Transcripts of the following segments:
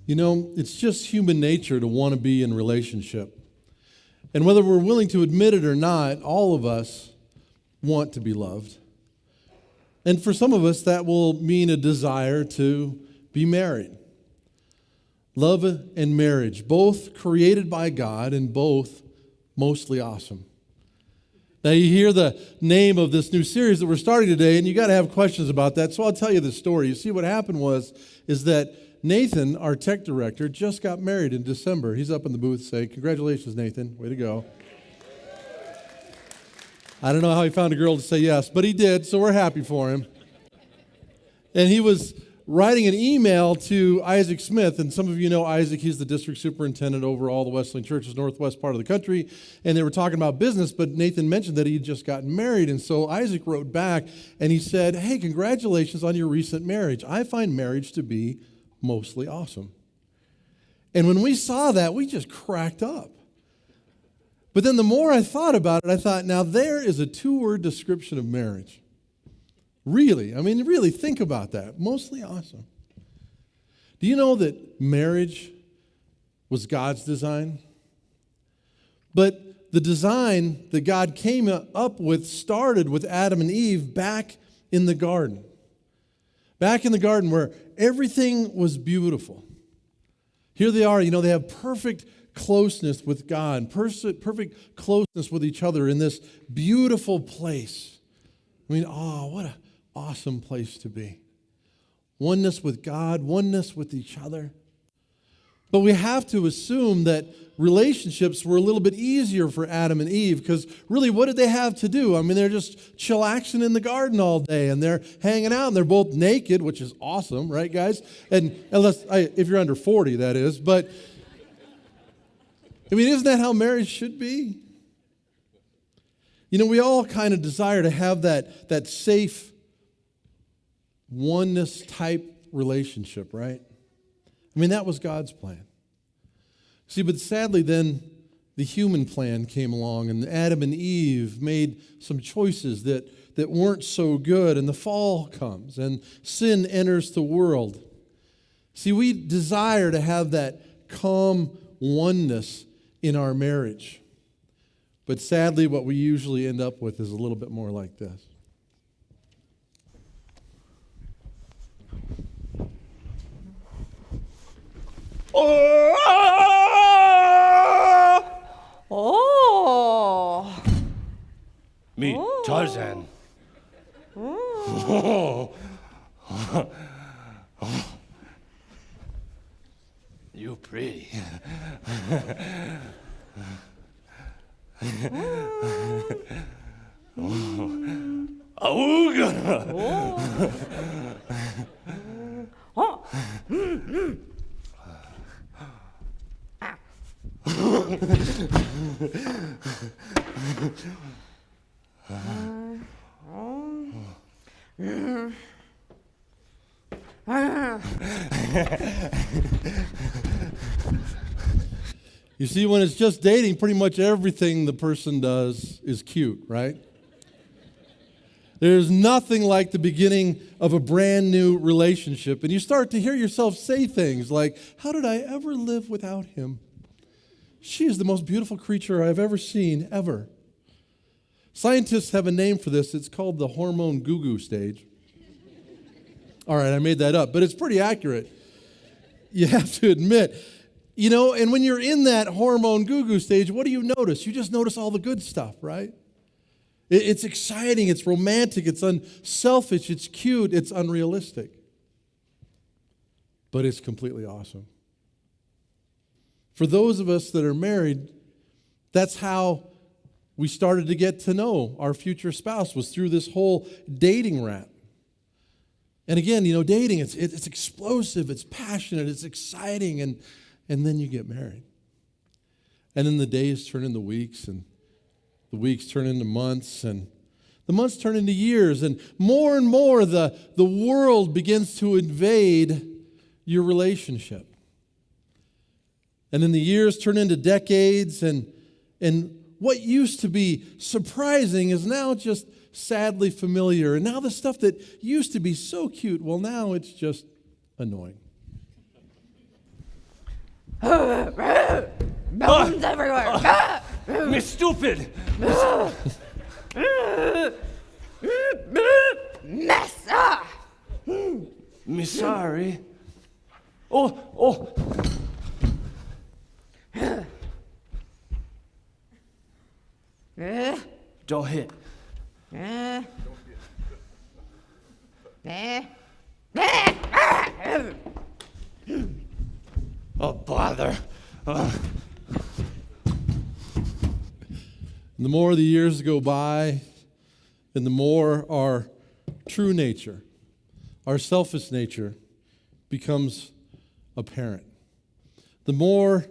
You know, it's just human nature to want to be in relationship. And whether we're willing to admit it or not, all of us want to be loved. And for some of us, that will mean a desire to be married. Love and marriage, both created by God and both mostly awesome. Now, you hear the name of this new series that we're starting today, and you got to have questions about that, so I'll tell you the story. You see, what happened is that Nathan, our tech director, just got married in December. He's up in the booth saying, "Congratulations, Nathan. Way to go." I don't know how he found a girl to say yes, but he did, so we're happy for him. And he was writing an email to Isaac Smith, and some of you know Isaac. He's the district superintendent over all the Wesleyan churches, northwest part of the country, and they were talking about business, but Nathan mentioned that he had just gotten married, and so Isaac wrote back, and he said, "Hey, congratulations on your recent marriage. I find marriage to be mostly awesome." And when we saw that, we just cracked up. But then the more I thought about it, I thought, now there is a two-word description of marriage. Really, I mean, really think about that. Mostly awesome. Do you know that marriage was God's design? But the design that God came up with started with Adam and Eve back in the garden. Back in the garden where everything was beautiful. Here they are, they have perfect closeness with God, perfect closeness with each other in this beautiful place. I mean, what an awesome place to be. Oneness with God, oneness with each other. But we have to assume that relationships were a little bit easier for Adam and Eve because really, what did they have to do? I mean, they're just chillaxing in the garden all day and they're hanging out and they're both naked, which is awesome, right, guys? And if you're under 40, that is. But, I mean, isn't that how marriage should be? We all kind of desire to have that safe oneness type relationship, right? I mean, that was God's plan. See, but sadly then the human plan came along and Adam and Eve made some choices that weren't so good, and the fall comes and sin enters the world. See, we desire to have that calm oneness in our marriage. But sadly, what we usually end up with is a little bit more like this. Meet Tarzan. You pretty. Auga. You see, when it's just dating, pretty much everything the person does is cute, right? There's nothing like the beginning of a brand new relationship, and you start to hear yourself say things like, "How did I ever live without him? She is the most beautiful creature I've ever seen, ever." Scientists have a name for this. It's called the hormone goo-goo stage. All right, I made that up, but it's pretty accurate. You have to admit. And when you're in that hormone goo-goo stage, what do you notice? You just notice all the good stuff, right? It's exciting, it's romantic, it's unselfish, it's cute, it's unrealistic. But it's completely awesome. For those of us that are married, that's how we started to get to know our future spouse, was through this whole dating rap. And again, dating, it's explosive, it's passionate, it's exciting, and then you get married. And then the days turn into weeks, and the weeks turn into months, and the months turn into years, and more the world begins to invade your relationship. And then the years turn into decades, and what used to be surprising is now just sadly familiar. And now the stuff that used to be so cute, well, now it's just annoying. Bones everywhere. Me stupid. Mess. Me sorry. Oh. Don't hit. Oh, bother. And the more the years go by, and the more our true nature, our selfish nature, becomes apparent. The more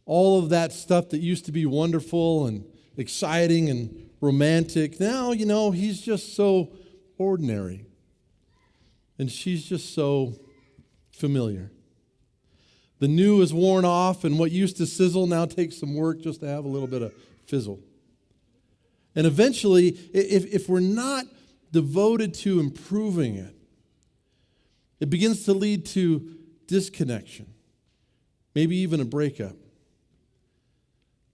all of that stuff that used to be wonderful and exciting and romantic, now, he's just so ordinary. And she's just so familiar. The new is worn off, and what used to sizzle now takes some work just to have a little bit of fizzle. And eventually, if we're not devoted to improving it, it begins to lead to disconnection, maybe even a breakup.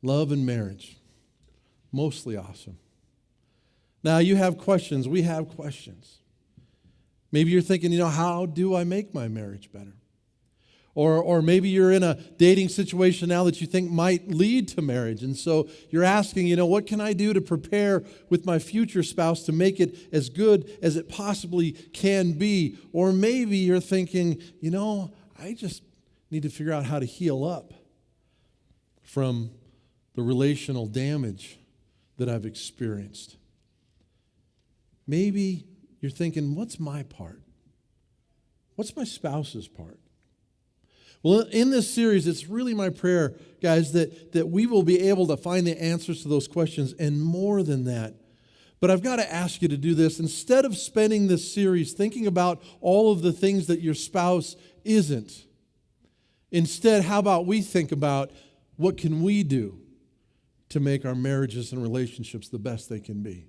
Love and marriage, mostly awesome. Now, you have questions. We have questions. Maybe you're thinking, how do I make my marriage better? Or maybe you're in a dating situation now that you think might lead to marriage. And so you're asking, what can I do to prepare with my future spouse to make it as good as it possibly can be? Or maybe you're thinking, I just need to figure out how to heal up from the relational damage that I've experienced. Maybe you're thinking, what's my part? What's my spouse's part? Well, in this series, it's really my prayer, guys, that we will be able to find the answers to those questions, and more than that. But I've got to ask you to do this. Instead of spending this series thinking about all of the things that your spouse isn't, instead, how about we think about what can we do to make our marriages and relationships the best they can be?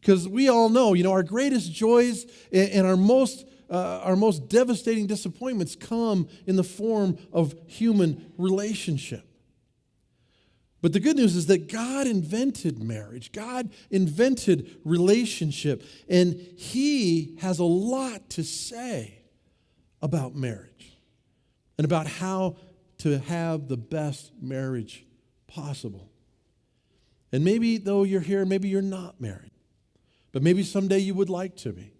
Because we all know, our greatest joys and our most devastating disappointments come in the form of human relationship. But the good news is that God invented marriage. God invented relationship. And He has a lot to say about marriage and about how to have the best marriage possible. And maybe, though you're here, maybe you're not married. But maybe someday you would like to be.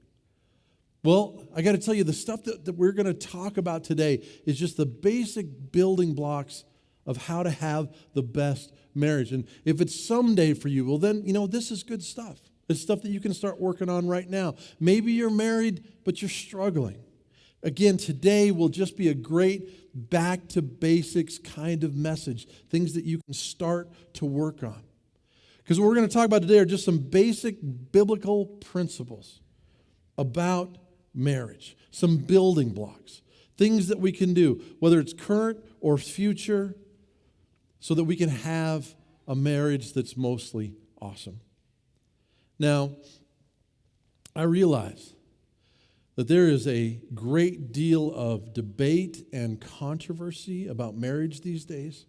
Well, I got to tell you, the stuff that we're going to talk about today is just the basic building blocks of how to have the best marriage. And if it's someday for you, well then, this is good stuff. It's stuff that you can start working on right now. Maybe you're married, but you're struggling. Again, today will just be a great back to basics kind of message, things that you can start to work on. Because what we're going to talk about today are just some basic biblical principles about marriage, some building blocks, things that we can do, whether it's current or future, so that we can have a marriage that's mostly awesome. Now, I realize that there is a great deal of debate and controversy about marriage these days.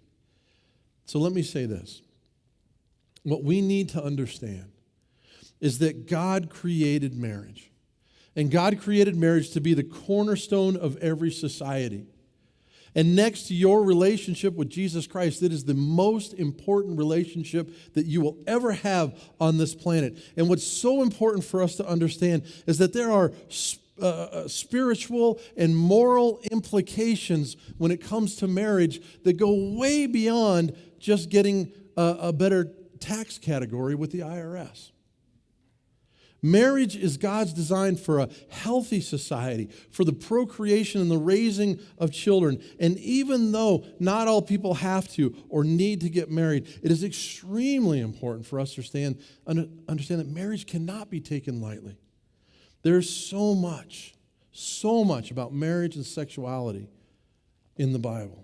So let me say this. What we need to understand is that God created marriage. And God created marriage to be the cornerstone of every society. And next to your relationship with Jesus Christ, it is the most important relationship that you will ever have on this planet. And what's so important for us to understand is that there are spiritual and moral implications when it comes to marriage that go way beyond just getting a better tax category with the IRS. Marriage is God's design for a healthy society, for the procreation and the raising of children. And even though not all people have to or need to get married, it is extremely important for us to understand that marriage cannot be taken lightly. There's so much about marriage and sexuality in the Bible.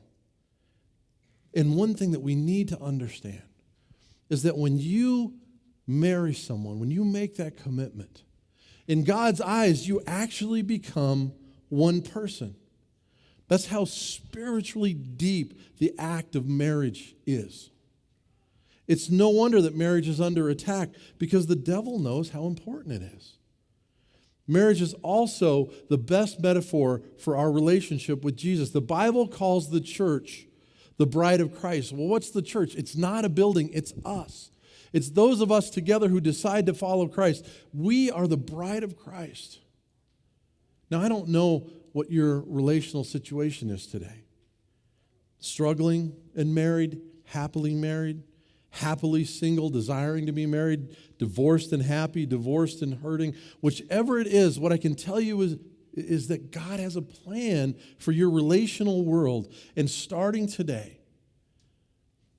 And one thing that we need to understand is that when you marry someone, when you make that commitment, in God's eyes, you actually become one person. That's how spiritually deep the act of marriage is. It's no wonder that marriage is under attack, because the devil knows how important it is. Marriage is also the best metaphor for our relationship with Jesus. The Bible calls the church the bride of Christ. Well, what's the church? It's not a building, it's us. It's those of us together who decide to follow Christ. We are the bride of Christ. Now, I don't know what your relational situation is today. Struggling and married, happily single, desiring to be married, divorced and happy, divorced and hurting. Whichever it is, what I can tell you is that God has a plan for your relational world. And starting today,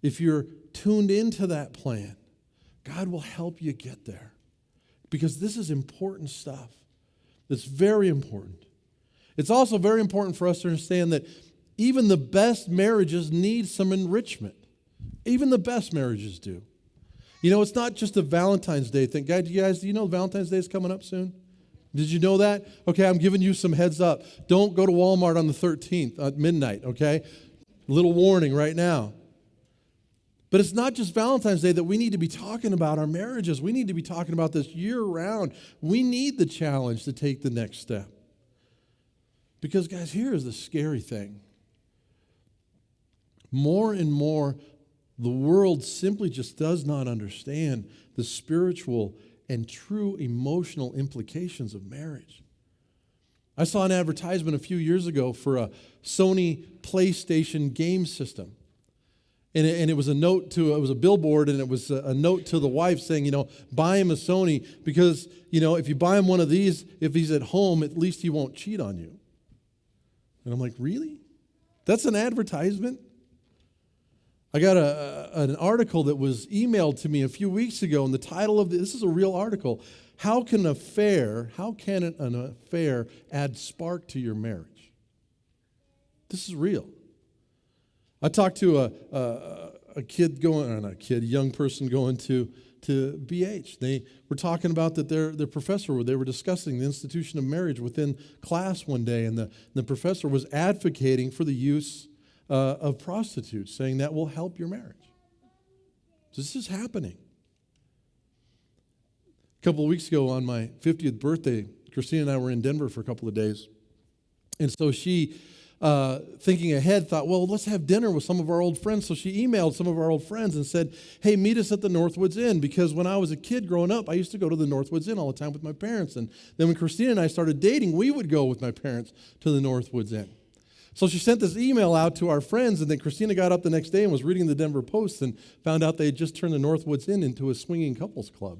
if you're tuned into that plan, God will help you get there, because this is important stuff. It's very important. It's also very important for us to understand that even the best marriages need some enrichment. Even the best marriages do. You know, it's not just a Valentine's Day thing. Guys, do you know Valentine's Day is coming up soon? Did you know that? Okay, I'm giving you some heads up. Don't go to Walmart on the 13th at midnight, okay? A little warning right now. But it's not just Valentine's Day that we need to be talking about our marriages. We need to be talking about this year-round. We need the challenge to take the next step. Because, guys, here is the scary thing. More and more, the world simply just does not understand the spiritual and true emotional implications of marriage. I saw an advertisement a few years ago for a Sony PlayStation game system. And it was it was a billboard, and it was a note to the wife saying, buy him a Sony, because, if you buy him one of these, if he's at home, at least he won't cheat on you. And I'm like, really? That's an advertisement? I got an article that was emailed to me a few weeks ago, and the title of this is a real article. How can an affair add spark to your marriage? This is real. I talked to a young person going to BH. They were talking about that their professor, they were discussing the institution of marriage within class one day, and the professor was advocating for the use of prostitutes, saying that will help your marriage. So this is happening. A couple of weeks ago on my 50th birthday, Christina and I were in Denver for a couple of days. And so she, thinking ahead, thought, well, let's have dinner with some of our old friends. So she emailed some of our old friends and said, hey, meet us at the Northwoods Inn, because when I was a kid growing up, I used to go to the Northwoods Inn all the time with my parents. And then when Christina and I started dating, we would go with my parents to the Northwoods Inn. So she sent this email out to our friends, and then Christina got up the next day and was reading the Denver Post and found out they had just turned the Northwoods Inn into a swinging couples club.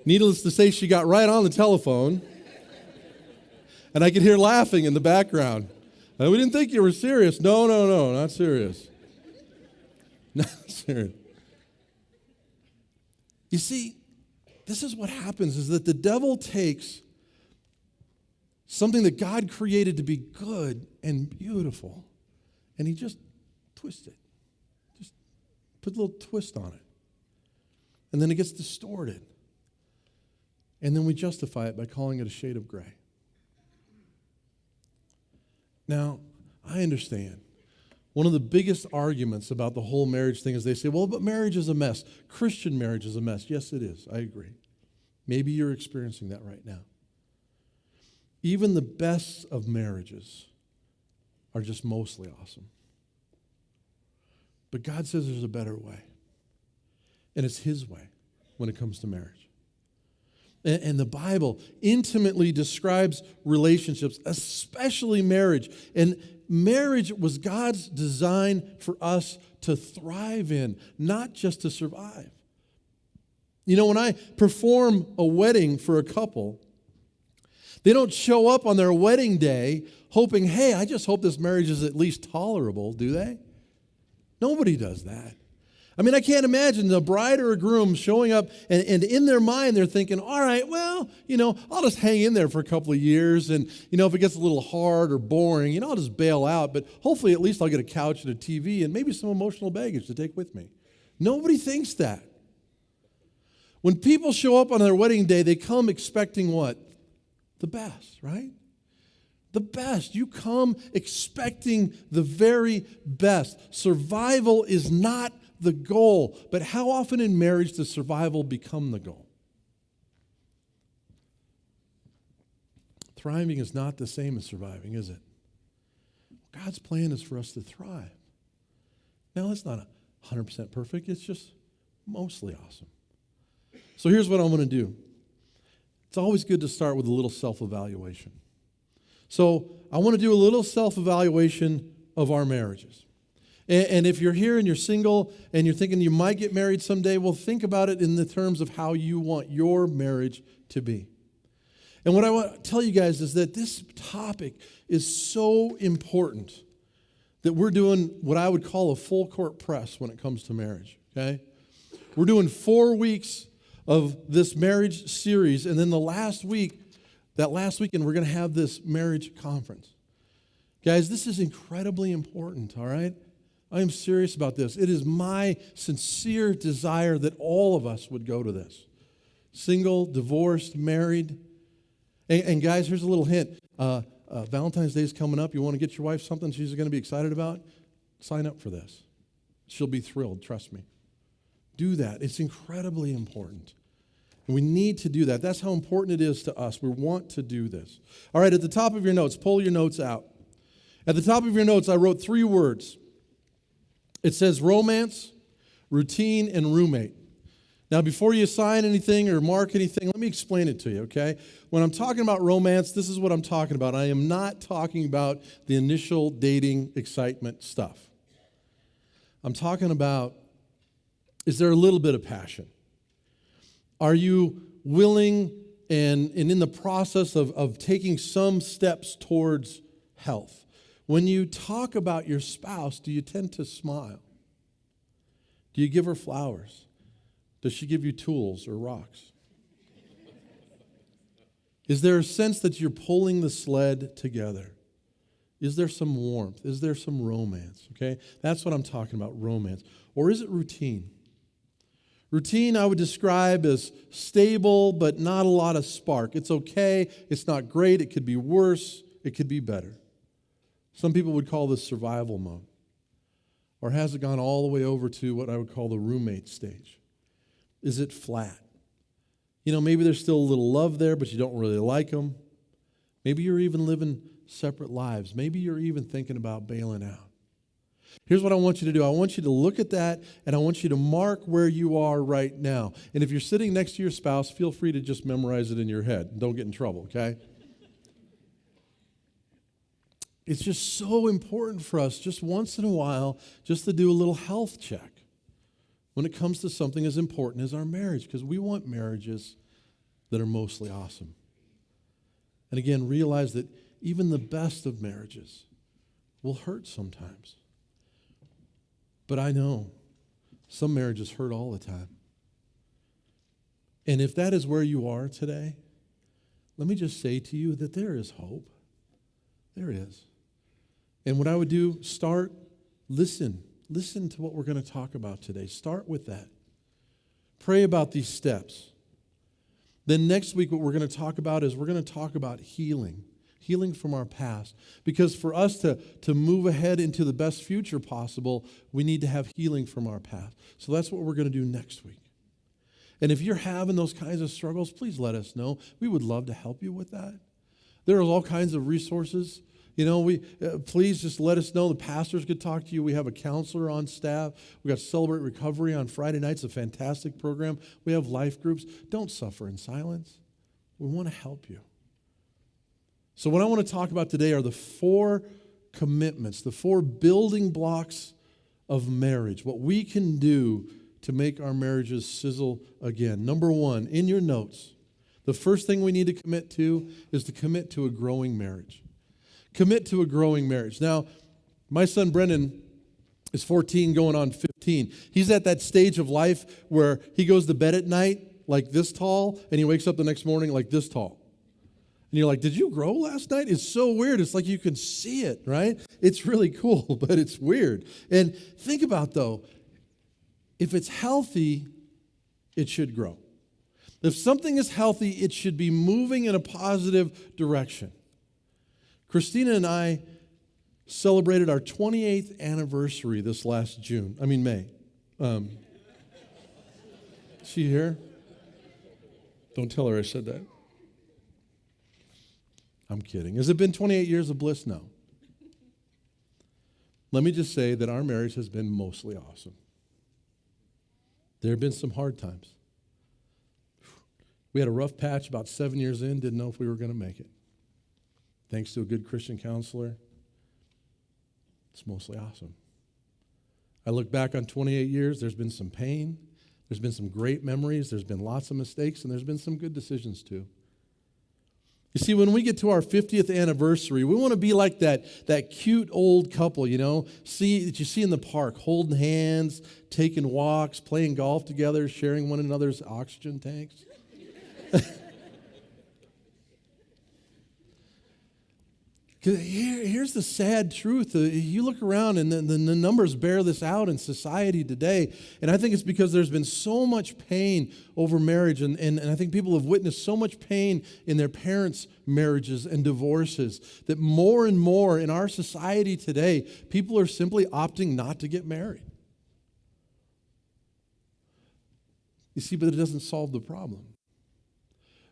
Needless to say, she got right on the telephone, and I could hear laughing in the background. We didn't think you were serious. No, not serious. Not serious. You see, this is what happens, is that the devil takes something that God created to be good and beautiful, and he just twists it. Just put a little twist on it. And then it gets distorted. And then we justify it by calling it a shade of gray. Now, I understand. One of the biggest arguments about the whole marriage thing is they say, well, but marriage is a mess. Christian marriage is a mess. Yes, it is. I agree. Maybe you're experiencing that right now. Even the best of marriages are just mostly awesome. But God says there's a better way. And it's his way when it comes to marriage. And the Bible intimately describes relationships, especially marriage. And marriage was God's design for us to thrive in, not just to survive. You know, when I perform a wedding for a couple, they don't show up on their wedding day hoping, hey, I just hope this marriage is at least tolerable, do they? Nobody does that. I mean, I can't imagine the bride or a groom showing up and in their mind they're thinking, all right, well, I'll just hang in there for a couple of years and, if it gets a little hard or boring, I'll just bail out, but hopefully at least I'll get a couch and a TV and maybe some emotional baggage to take with me. Nobody thinks that. When people show up on their wedding day, they come expecting what? The best, right? The best. You come expecting the very best. Survival is not the goal, but how often in marriage does survival become the goal? Thriving is not the same as surviving, is it? God's plan is for us to thrive. Now, it's not 100% perfect. It's just mostly awesome. So here's what I'm going to do. It's always good to start with a little self-evaluation. So I want to do a little self-evaluation of our marriages. And if you're here and you're single and you're thinking you might get married someday, well, think about it in the terms of how you want your marriage to be. And what I want to tell you guys is that this topic is so important that we're doing what I would call a full court press when it comes to marriage, okay? We're doing 4 weeks of this marriage series, and then that last weekend, we're going to have this marriage conference. Guys, this is incredibly important, all right? I am serious about this. It is my sincere desire that all of us would go to this. Single, divorced, married. And guys, here's a little hint. Valentine's Day is coming up. You want to get your wife something she's going to be excited about? Sign up for this. She'll be thrilled, trust me. Do that. It's incredibly important. And we need to do that. That's how important it is to us. We want to do this. All right, at the top of your notes, pull your notes out. At the top of your notes, I wrote 3 words. It says romance, routine, and roommate. Now, before you sign anything or mark anything, let me explain it to you, okay? When I'm talking about romance, this is what I'm talking about. I am not talking about the initial dating excitement stuff. I'm talking about, is there a little bit of passion? Are you willing and in the process of taking some steps towards health? When you talk about your spouse, do you tend to smile? Do you give her flowers? Does she give you tools or rocks? Is there a sense that you're pulling the sled together? Is there some warmth? Is there some romance? Okay, that's what I'm talking about, romance. Or is it routine? Routine I would describe as stable, but not a lot of spark. It's okay. It's not great. It could be worse. It could be better. Some people would call this survival mode. Or has it gone all the way over to what I would call the roommate stage? Is it flat? Maybe there's still a little love there, but you don't really like them. Maybe you're even living separate lives. Maybe you're even thinking about bailing out. Here's what I want you to do. I want you to look at that, and I want you to mark where you are right now. And if you're sitting next to your spouse, feel free to just memorize it in your head. Don't get in trouble, okay? It's just so important for us just once in a while just to do a little health check when it comes to something as important as our marriage, because we want marriages that are mostly awesome. And again, realize that even the best of marriages will hurt sometimes. But I know some marriages hurt all the time. And if that is where you are today, let me just say to you that there is hope. There is. And what I would do, listen to what we're going to talk about today. Start with that. Pray about these steps. Then next week, what we're going to talk about is we're going to talk about healing from our past. Because for us to move ahead into the best future possible, we need to have healing from our past. So that's what we're going to do next week. And if you're having those kinds of struggles, please let us know. We would love to help you with that. There are all kinds of resources. Please just let us know. The pastors could talk to you. We have a counselor on staff. We got Celebrate Recovery on Friday nights, a fantastic program. We have life groups. Don't suffer in silence. We want to help you. So what I want to talk about today are the 4 commitments, the 4 building blocks of marriage, what we can do to make our marriages sizzle again. Number 1, in your notes, the first thing we need to commit to is to commit to a growing marriage. Commit to a growing marriage. Now, my son Brendan is 14 going on 15. He's at that stage of life where he goes to bed at night like this tall, and he wakes up the next morning like this tall. And you're like, did you grow last night? It's so weird. It's like you can see it, right? It's really cool, but it's weird. And think about, though, if it's healthy, it should grow. If something is healthy, it should be moving in a positive direction. Christina and I celebrated our 28th anniversary this last May. She here? Don't tell her I said that. I'm kidding. Has it been 28 years of bliss? No. Let me just say that our marriage has been mostly awesome. There have been some hard times. We had a rough patch about 7 years in, didn't know if we were going to make it. Thanks to a good Christian counselor, it's mostly awesome. I look back on 28 years, there's been some pain, there's been some great memories, there's been lots of mistakes, and there's been some good decisions too. You see, when we get to our 50th anniversary, we want to be like that cute old couple, that you see in the park, holding hands, taking walks, playing golf together, sharing one another's oxygen tanks. Here's the sad truth. You look around and the numbers bear this out in society today. And I think it's because there's been so much pain over marriage. And I think people have witnessed so much pain in their parents' marriages and divorces that more and more in our society today, people are simply opting not to get married. You see, but it doesn't solve the problem.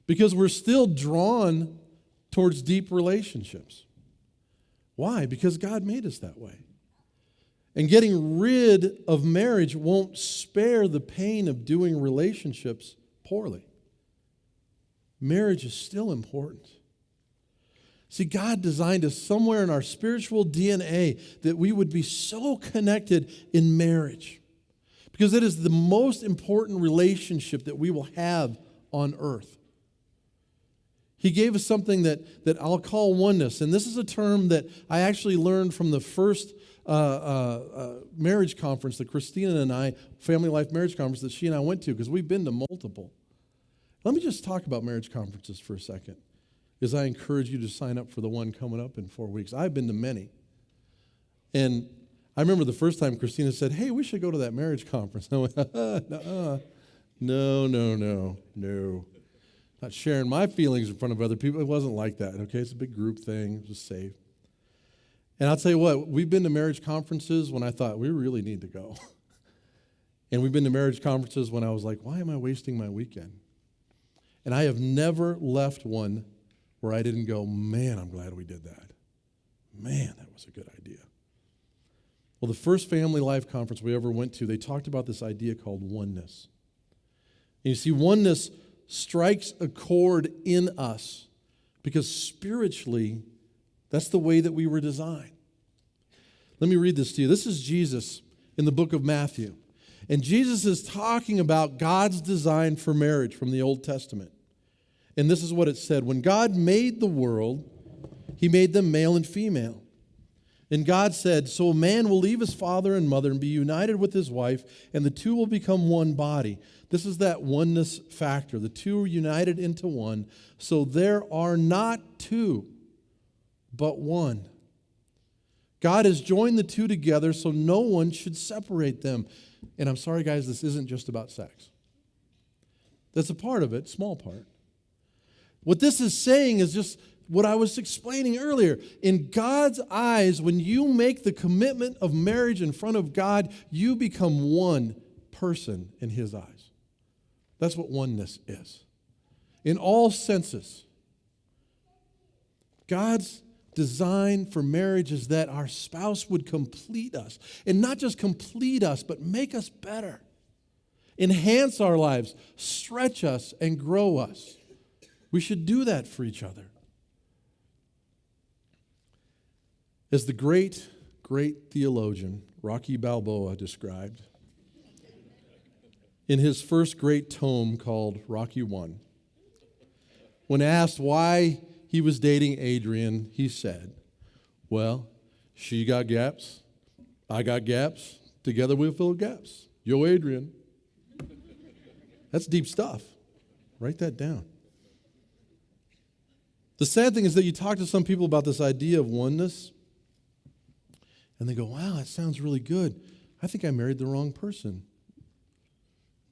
Because we're still drawn towards deep relationships. Why? Because God made us that way. And getting rid of marriage won't spare the pain of doing relationships poorly. Marriage is still important. See, God designed us somewhere in our spiritual DNA that we would be so connected in marriage. Because it is the most important relationship that we will have on earth. He gave us something that I'll call oneness. And this is a term that I actually learned from the first marriage conference that Christina and I, Family Life Marriage Conference, that she and I went to, because we've been to multiple. Let me just talk about marriage conferences for a second, because I encourage you to sign up for the one coming up in 4 weeks. I've been to many. And I remember the first time Christina said, hey, we should go to that marriage conference. And I went, no. Not sharing my feelings in front of other people. It wasn't like that, okay? It's a big group thing. It was safe. And I'll tell you what, we've been to marriage conferences when I thought we really need to go. And we've been to marriage conferences when I was like, why am I wasting my weekend? And I have never left one where I didn't go, man, I'm glad we did that. Man, that was a good idea. Well, the first Family Life Conference we ever went to, they talked about this idea called oneness. And you see, oneness strikes a chord in us because spiritually, that's the way that we were designed. Let me read this to you. This is Jesus in the book of Matthew. And Jesus is talking about God's design for marriage from the Old Testament. And this is what it said. When God made the world, he made them male and female. And God said, so a man will leave his father and mother and be united with his wife, and the two will become one body. This is that oneness factor. The two are united into one. So there are not two, but one. God has joined the two together, so no one should separate them. And I'm sorry, guys, this isn't just about sex. That's a part of it, small part. What this is saying is just what I was explaining earlier. In God's eyes, when you make the commitment of marriage in front of God, you become one person in his eyes. That's what oneness is. In all senses, God's design for marriage is that our spouse would complete us. And not just complete us, but make us better. Enhance our lives, stretch us, and grow us. We should do that for each other. As the great, great theologian Rocky Balboa described in his first great tome called Rocky I, when asked why he was dating Adrian, he said, well, she got gaps, I got gaps, together we'll fill gaps. Yo, Adrian. That's deep stuff. Write that down. The sad thing is that you talk to some people about this idea of oneness, and they go, wow, that sounds really good. I think I married the wrong person.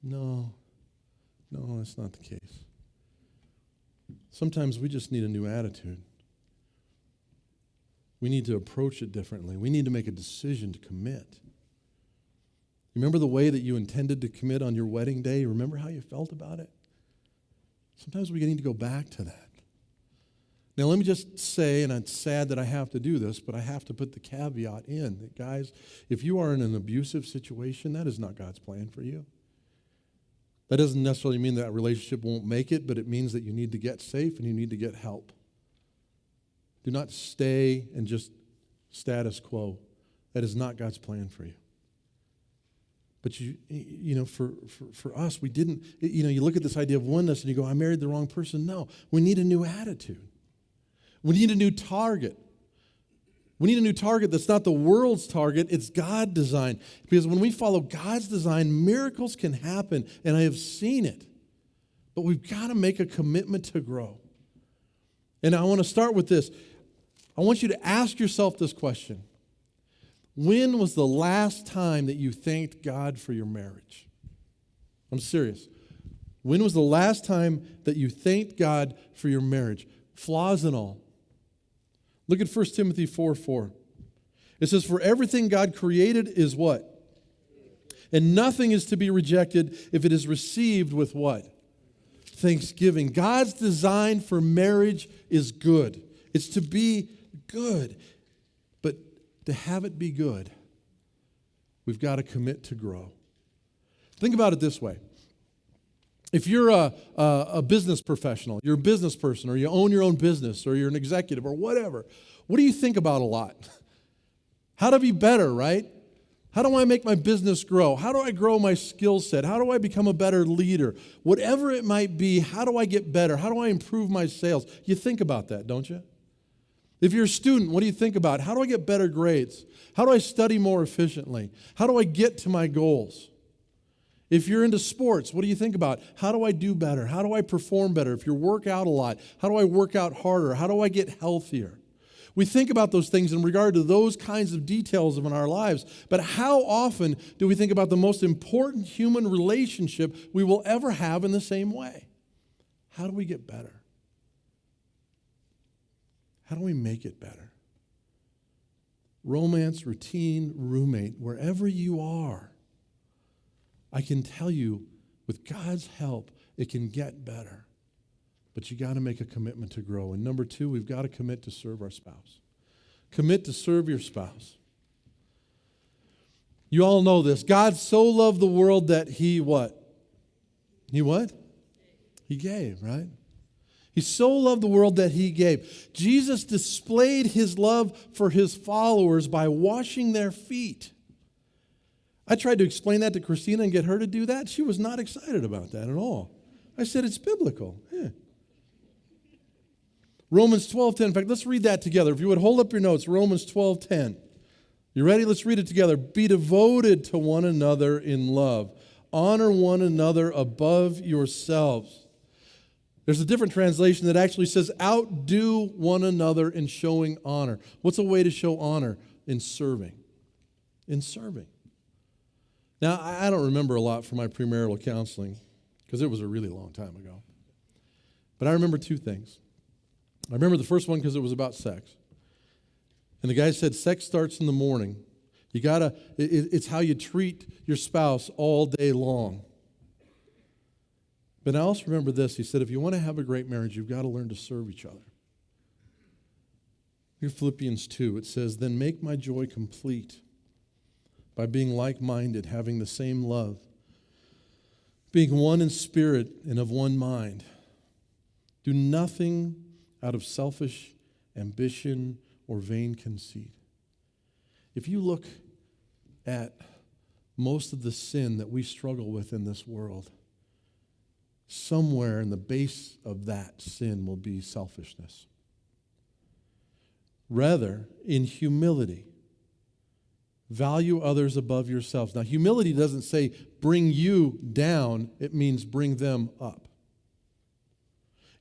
No, that's not the case. Sometimes we just need a new attitude. We need to approach it differently. We need to make a decision to commit. You remember the way that you intended to commit on your wedding day? Remember how you felt about it? Sometimes we need to go back to that. Now, let me just say, and it's sad that I have to do this, but I have to put the caveat in that, guys, if you are in an abusive situation, that is not God's plan for you. That doesn't necessarily mean that relationship won't make it, but it means that you need to get safe and you need to get help. Do not stay and just status quo. That is not God's plan for you. But for us, we didn't, you look at this idea of oneness and you go, I married the wrong person. No, we need a new attitude. We need a new target. We need a new target that's not the world's target, it's God designed. Because when we follow God's design, miracles can happen, and I have seen it. But we've got to make a commitment to grow. And I want to start with this. I want you to ask yourself this question. When was the last time that you thanked God for your marriage? I'm serious. When was the last time that you thanked God for your marriage? Flaws and all. Look at 1 Timothy 4:4. It says, for everything God created is what? And nothing is to be rejected if it is received with what? Thanksgiving. God's design for marriage is good. It's to be good. But to have it be good, we've got to commit to grow. Think about it this way. If you're a business professional, you're a business person, or you own your own business, or you're an executive, or whatever, what do you think about a lot? How to be better, right? How do I make my business grow? How do I grow my skill set? How do I become a better leader? Whatever it might be, how do I get better? How do I improve my sales? You think about that, don't you? If you're a student, what do you think about? How do I get better grades? How do I study more efficiently? How do I get to my goals? If you're into sports, what do you think about? How do I do better? How do I perform better? If you work out a lot, how do I work out harder? How do I get healthier? We think about those things in regard to those kinds of details in our lives, but how often do we think about the most important human relationship we will ever have in the same way? How do we get better? How do we make it better? Romance, routine, roommate, wherever you are, I can tell you, with God's help, it can get better. But you got to make a commitment to grow. And number two, we've got to commit to serve our spouse. Commit to serve your spouse. You all know this. God so loved the world that he what? He what? He gave, right? He so loved the world that he gave. Jesus displayed his love for his followers by washing their feet. I tried to explain that to Christina and get her to do that. She was not excited about that at all. I said, it's biblical. Yeah. Romans 12:10. In fact, let's read that together. If you would hold up your notes, Romans 12:10. You ready? Let's read it together. Be devoted to one another in love. Honor one another above yourselves. There's a different translation that actually says, outdo one another in showing honor. What's a way to show honor? In serving. In serving. Now, I don't remember a lot from my premarital counseling because it was a really long time ago. But I remember two things. I remember the first one because it was about sex. And the guy said, sex starts in the morning. It's how you treat your spouse all day long. But I also remember this. He said, if you want to have a great marriage, you've got to learn to serve each other. Here, Philippians 2, it says, then make my joy complete by being like-minded, having the same love, being one in spirit and of one mind. Do nothing out of selfish ambition or vain conceit. if you look at most of the sin that we struggle with in this world, somewhere in the base of that sin will be selfishness. Rather, in humility, value others above yourselves. Now, humility doesn't say bring you down, it means bring them up.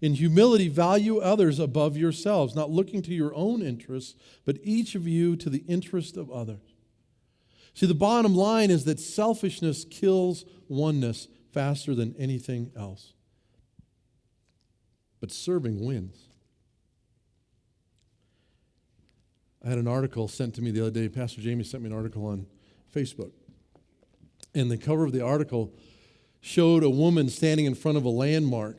In humility, value others above yourselves, not looking to your own interests, but each of you to the interest of others. See, the bottom line is that selfishness kills oneness faster than anything else. But serving wins. I had an article sent to me the other day. Pastor Jamie sent me an article on Facebook. And the cover of the article showed a woman standing in front of a landmark.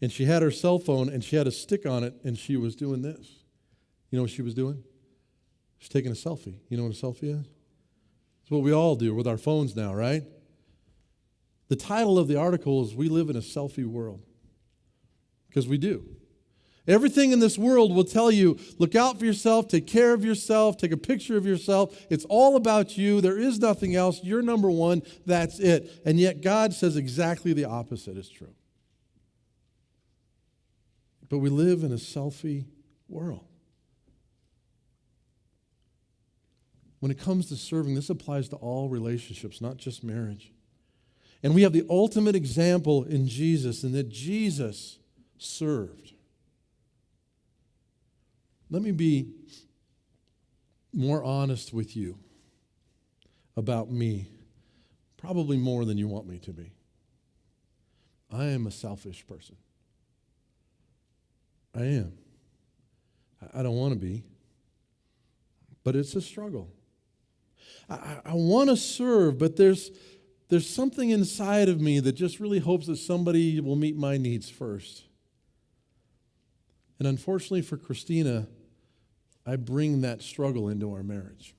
And she had her cell phone, and she had a stick on it, and she was doing this. You know what she was doing? She's taking a selfie. You know what a selfie is? It's what we all do with our phones now, right? The title of the article is We Live in a Selfie World. Because we do. Everything in this world will tell you, look out for yourself, take care of yourself, take a picture of yourself. It's all about you. There is nothing else. You're number one. That's it. And yet God says exactly the opposite is true. But we live in a selfie world. When it comes to serving, this applies to all relationships, not just marriage. And we have the ultimate example in Jesus, in that Jesus served. Let me be more honest with you about me, probably more than you want me to be. I am a selfish person. I am. I don't want to be, but it's a struggle. I want to serve, but there's something inside of me that just really hopes that somebody will meet my needs first. And unfortunately for Christina, I bring that struggle into our marriage.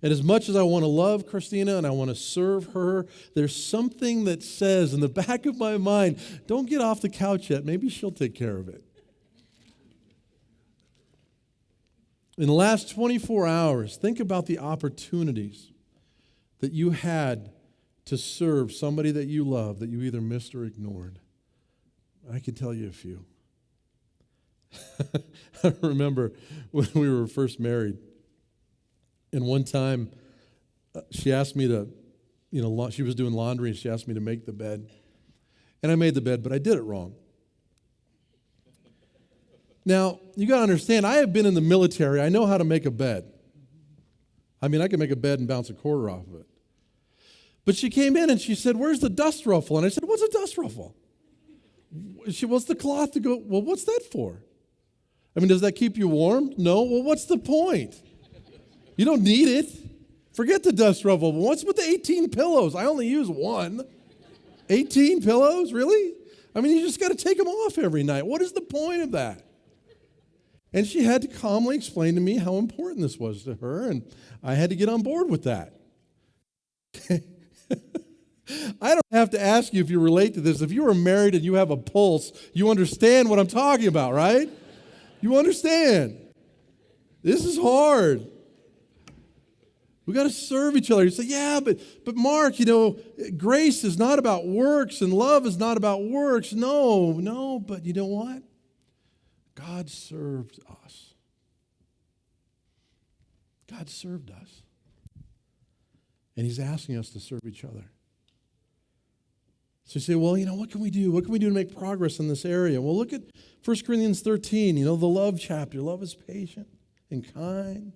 And as much as I want to love Christina and I want to serve her, there's something that says in the back of my mind, don't get off the couch yet. Maybe she'll take care of it. In the last 24 hours, think about the opportunities that you had to serve somebody that you love that you either missed or ignored. I can tell you a few. I remember when we were first married, and one time she asked me to, she was doing laundry and she asked me to make the bed. And I made the bed, but I did it wrong. Now, you got to understand, I have been in the military. I know how to make a bed. I mean, I can make a bed and bounce a quarter off of it. But she came in and she said, where's the dust ruffle? And I said, what's a dust ruffle? She wants the cloth to go, well, what's that for? I mean, does that keep you warm? No. Well, what's the point? You don't need it. Forget the dust ruffle. What's with the 18 pillows? I only use one. 18 pillows? Really? I mean, you just got to take them off every night. What is the point of that? And she had to calmly explain to me how important this was to her, and I had to get on board with that. I don't have to ask you if you relate to this. If you are married and you have a pulse, you understand what I'm talking about, right? You understand. This is hard. We got to serve each other. You say, yeah, but Mark, grace is not about works and love is not about works. No, but you know what? God served us. God served us. And he's asking us to serve each other. So you say, well, what can we do? What can we do to make progress in this area? Well, look at 1 Corinthians 13, the love chapter. Love is patient and kind.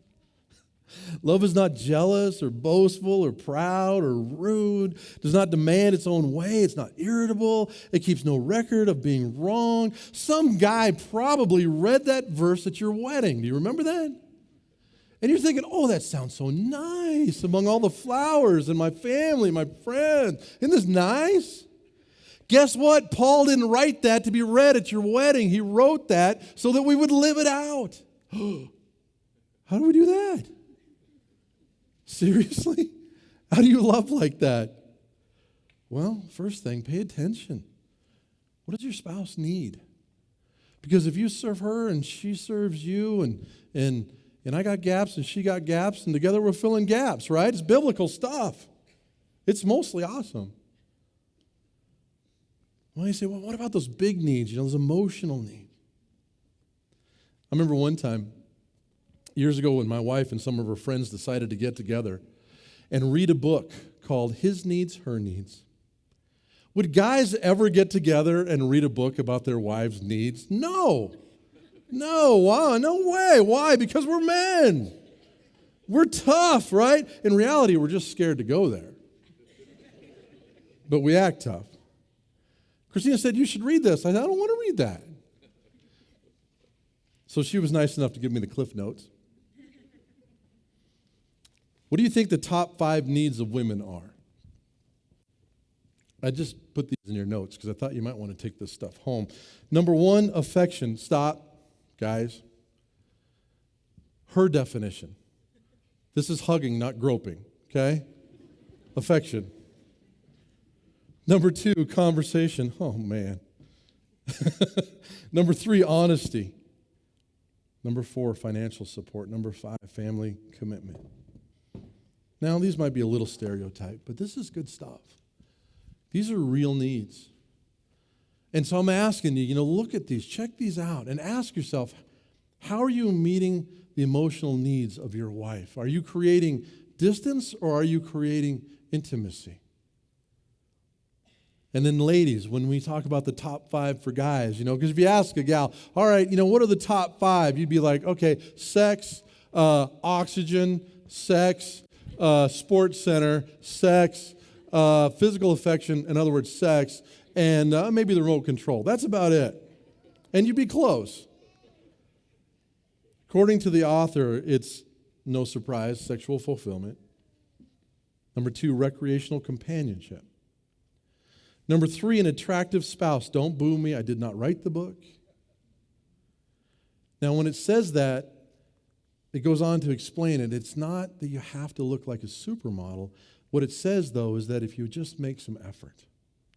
Love is not jealous or boastful or proud or rude, does not demand its own way, it's not irritable, it keeps no record of being wrong. Some guy probably read that verse at your wedding. Do you remember that? And you're thinking, oh, that sounds so nice among all the flowers and my family, my friends. Isn't this nice? Guess what? Paul didn't write that to be read at your wedding. He wrote that so that we would live it out. How do we do that? Seriously? How do you love like that? Well, first thing, pay attention. What does your spouse need? Because if you serve her and she serves you and And I got gaps and she got gaps, and together we're filling gaps, right? It's biblical stuff. It's mostly awesome. Well, you say, well, what about those big needs, those emotional needs? I remember one time, years ago, when my wife and some of her friends decided to get together and read a book called His Needs, Her Needs. Would guys ever get together and read a book about their wives' needs? No. No, wow, no way. Why? Because we're men. We're tough, right? In reality, we're just scared to go there. But we act tough. Christina said, you should read this. I said, I don't want to read that. So she was nice enough to give me the Cliff Notes. What do you think the top 5 needs of women are? I just put these in your notes because I thought you might want to take this stuff home. Number 1, affection. Stop, guys. Her definition. This is hugging, not groping, okay? Affection. Number 2, conversation. Oh, man. Number 3, honesty. Number 4, financial support. Number 5, family commitment. Now, these might be a little stereotyped, but this is good stuff. These are real needs. And so I'm asking you, look at these, check these out, and ask yourself, how are you meeting the emotional needs of your wife? Are you creating distance or are you creating intimacy? And then ladies, when we talk about the top 5 for guys, because if you ask a gal, all right, what are the top 5? You'd be like, okay, sex, oxygen, sex, sports center, sex, physical affection, in other words, sex, and maybe the remote control. That's about it. And you'd be close. According to the author, it's no surprise, sexual fulfillment. Number 2, recreational companionship. Number 3, an attractive spouse. Don't boo me, I did not write the book. Now, when it says that, it goes on to explain it. It's not that you have to look like a supermodel. What it says, though, is that if you just make some effort,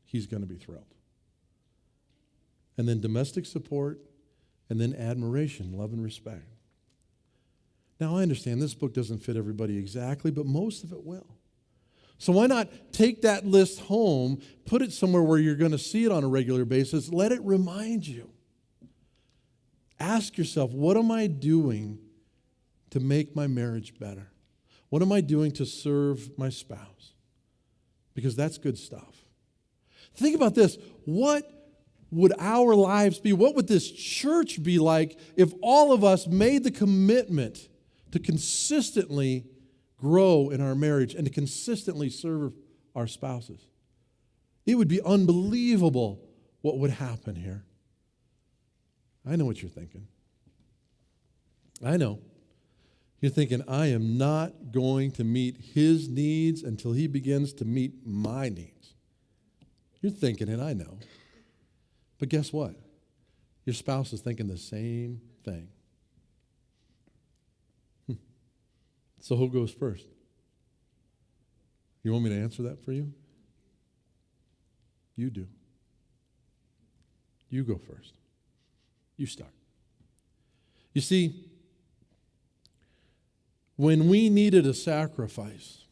he's going to be thrilled. And then domestic support, and then admiration, love and respect. Now, I understand this book doesn't fit everybody exactly, but most of it will. So why not take that list home, put it somewhere where you're going to see it on a regular basis, let it remind you. Ask yourself, what am I doing to make my marriage better? What am I doing to serve my spouse? Because that's good stuff. Think about this. What would our lives be? What would this church be like if all of us made the commitment to consistently grow in our marriage and to consistently serve our spouses? It would be unbelievable what would happen here. I know what you're thinking. I know. You're thinking, I am not going to meet his needs until he begins to meet my needs. You're thinking it, I know. But guess what? Your spouse is thinking the same thing. So who goes first? You want me to answer that for you? You do. You go first. You start. You see, when we needed a sacrifice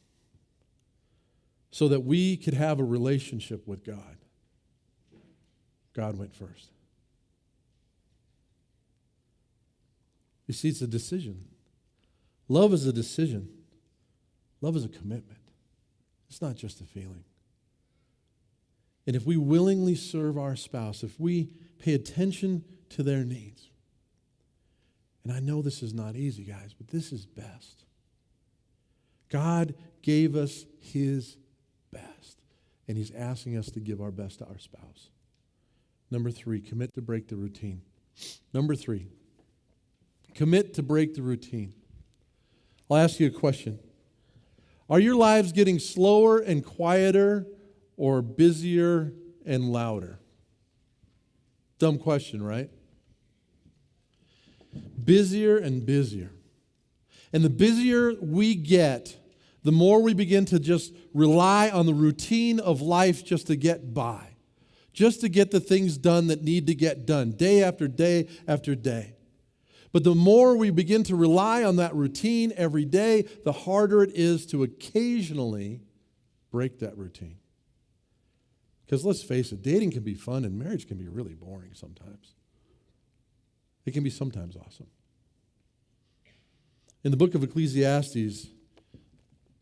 so that we could have a relationship with God, God went first. You see, it's a decision. Love is a decision. Love is a commitment. It's not just a feeling. And if we willingly serve our spouse, if we pay attention to their needs, and I know this is not easy, guys, but this is best. God gave us his best, and he's asking us to give our best to our spouse. Number 3, commit to break the routine. Number 3, commit to break the routine. I'll ask you a question. Are your lives getting slower and quieter or busier and louder? Dumb question, right? Busier and busier. And the busier we get, the more we begin to just rely on the routine of life just to get by, just to get the things done that need to get done, day after day after day. But the more we begin to rely on that routine every day, the harder it is to occasionally break that routine. Because let's face it, dating can be fun and marriage can be really boring sometimes. It can be sometimes awesome. In the book of Ecclesiastes,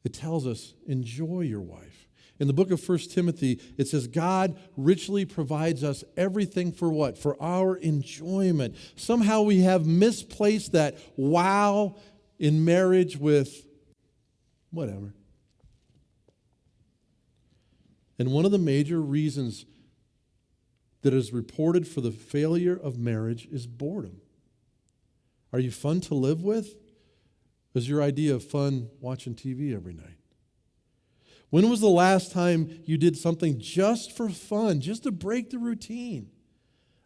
it tells us, enjoy your wife. In the book of 1 Timothy, it says, God richly provides us everything for what? For our enjoyment. Somehow we have misplaced that wow in marriage with whatever. And one of the major reasons that is reported for the failure of marriage is boredom. Are you fun to live with? Is your idea of fun watching TV every night? When was the last time you did something just for fun, just to break the routine?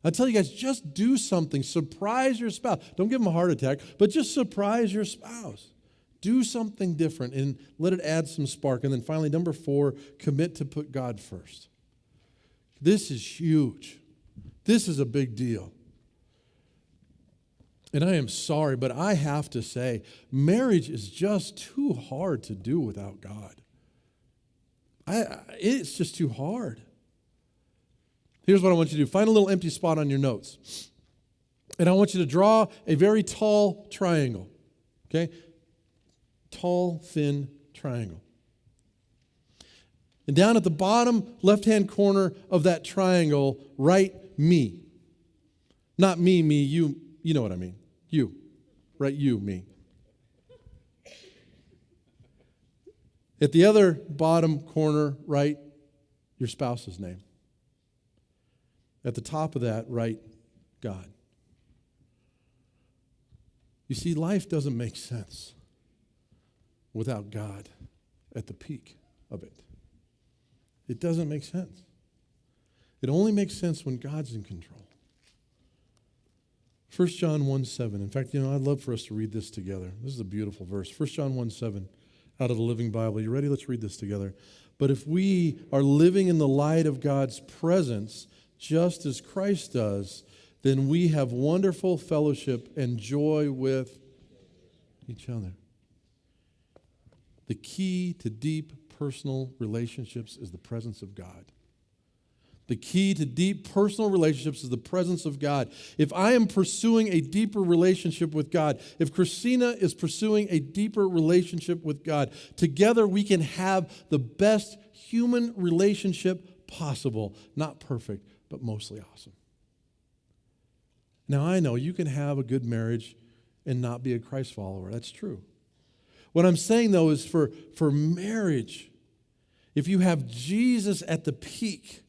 I tell you guys, just do something. Surprise your spouse. Don't give them a heart attack, but just surprise your spouse. Do something different and let it add some spark. And then finally, number 4, commit to put God first. This is huge. This is a big deal. And I am sorry, but I have to say, marriage is just too hard to do without God. It's just too hard. Here's what I want you to do. Find a little empty spot on your notes. And I want you to draw a very tall triangle. Okay? Tall, thin triangle. And down at the bottom left-hand corner of that triangle, write me. Not me, you know what I mean. You. Write you, me. At the other bottom corner, write your spouse's name. At the top of that, write God. You see, life doesn't make sense without God at the peak of it. It doesn't make sense. It only makes sense when God's in control. 1 John 1:7. In fact, I'd love for us to read this together. This is a beautiful verse. 1 John 1:7 out of the Living Bible. You ready? Let's read this together. But if we are living in the light of God's presence, just as Christ does, then we have wonderful fellowship and joy with each other. The key to deep personal relationships is the presence of God. The key to deep personal relationships is the presence of God. If I am pursuing a deeper relationship with God, if Christina is pursuing a deeper relationship with God, together we can have the best human relationship possible. Not perfect, but mostly awesome. Now, I know you can have a good marriage and not be a Christ follower. That's true. What I'm saying, though, is for marriage, if you have Jesus at the peak,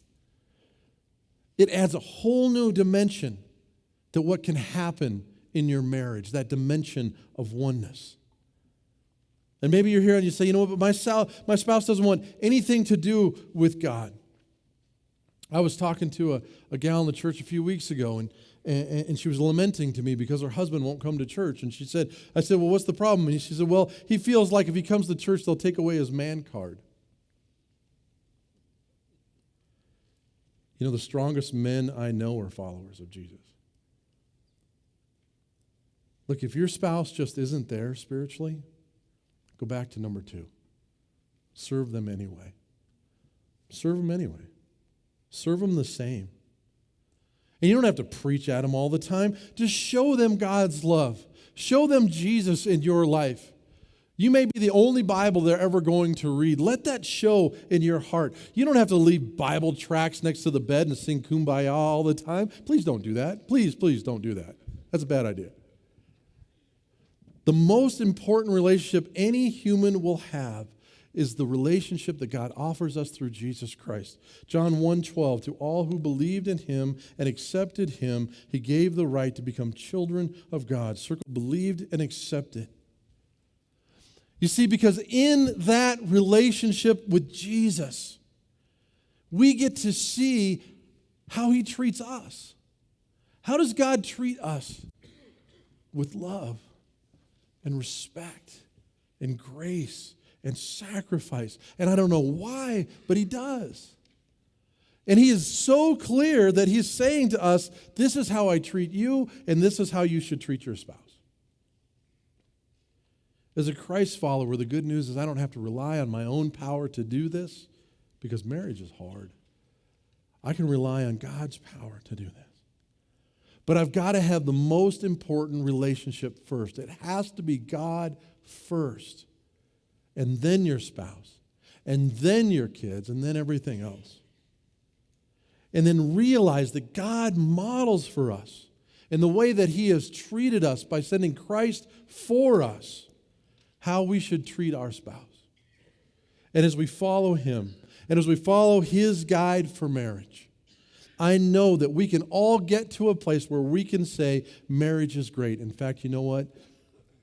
it adds a whole new dimension to what can happen in your marriage, that dimension of oneness. And maybe you're here and you say, but my spouse doesn't want anything to do with God. I was talking to a gal in the church a few weeks ago, and she was lamenting to me because her husband won't come to church. And I said, well, what's the problem? And she said, well, he feels like if he comes to church, they'll take away his man card. The strongest men I know are followers of Jesus. Look, if your spouse just isn't there spiritually, go back to number 2. Serve them anyway. Serve them anyway. Serve them the same. And you don't have to preach at them all the time. Just show them God's love. Show them Jesus in your life. You may be the only Bible they're ever going to read. Let that show in your heart. You don't have to leave Bible tracts next to the bed and sing Kumbaya all the time. Please don't do that. Please don't do that. That's a bad idea. The most important relationship any human will have is the relationship that God offers us through Jesus Christ. John 1:12, to all who believed in him and accepted him, he gave the right to become children of God. Circle believed and accepted. You see, because in that relationship with Jesus, we get to see how he treats us. How does God treat us? With love and respect and grace and sacrifice. And I don't know why, but he does. And he is so clear that he's saying to us, this is how I treat you, and this is how you should treat your spouse. As a Christ follower, the good news is I don't have to rely on my own power to do this, because marriage is hard. I can rely on God's power to do this. But I've got to have the most important relationship first. It has to be God first, and then your spouse, and then your kids, and then everything else. And then realize that God models for us in the way that he has treated us by sending Christ for us, how we should treat our spouse. And as we follow him, and as we follow his guide for marriage, I know that we can all get to a place where we can say marriage is great. In fact, you know what?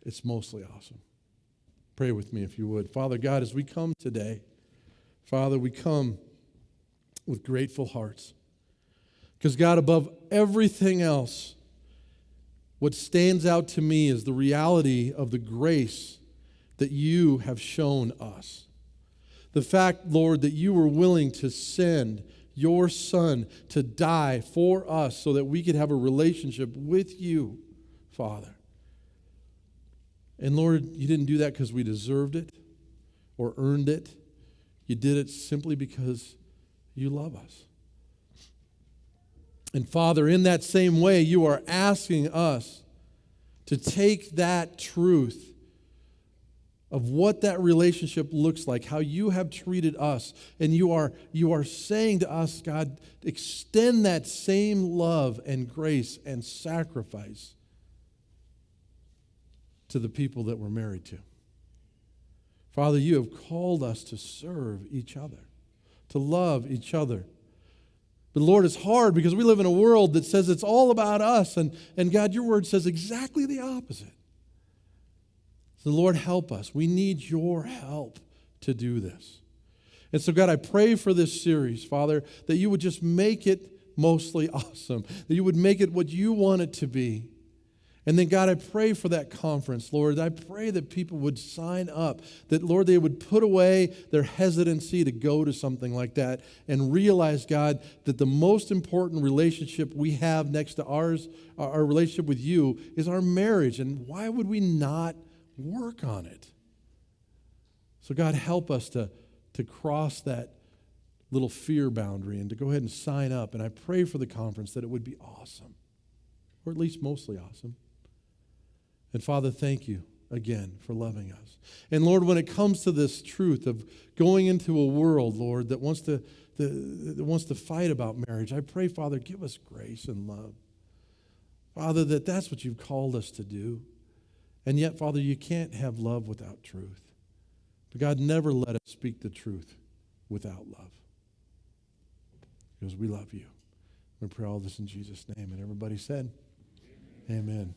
It's mostly awesome. Pray with me if you would. Father God, as we come today, Father, we come with grateful hearts. Because God, above everything else, what stands out to me is the reality of the grace that you have shown us. The fact, Lord, that you were willing to send your Son to die for us so that we could have a relationship with you, Father. And Lord, you didn't do that because we deserved it or earned it. You did it simply because you love us. And Father, in that same way, you are asking us to take that truth of what that relationship looks like, how you have treated us, and you are saying to us, God, extend that same love and grace and sacrifice to the people that we're married to. Father, you have called us to serve each other, to love each other. But Lord, it's hard because we live in a world that says it's all about us, and God, your word says exactly the opposite. So Lord, help us. We need your help to do this. And so God, I pray for this series, Father, that you would just make it mostly awesome, that you would make it what you want it to be. And then, God, I pray for that conference, Lord. I pray that people would sign up, that, Lord, they would put away their hesitancy to go to something like that and realize, God, that the most important relationship we have next to ours, our relationship with you, is our marriage. And why would we not work on it? So, God, help us to cross that little fear boundary and to go ahead and sign up. And I pray for the conference that it would be awesome, or at least mostly awesome. And Father, thank you again for loving us. And Lord, when it comes to this truth of going into a world, Lord, that wants to fight about marriage, I pray, Father, give us grace and love. Father, that's what you've called us to do. And yet, Father, you can't have love without truth. But God, never let us speak the truth without love. Because we love you. We pray all this in Jesus' name. And everybody said, amen.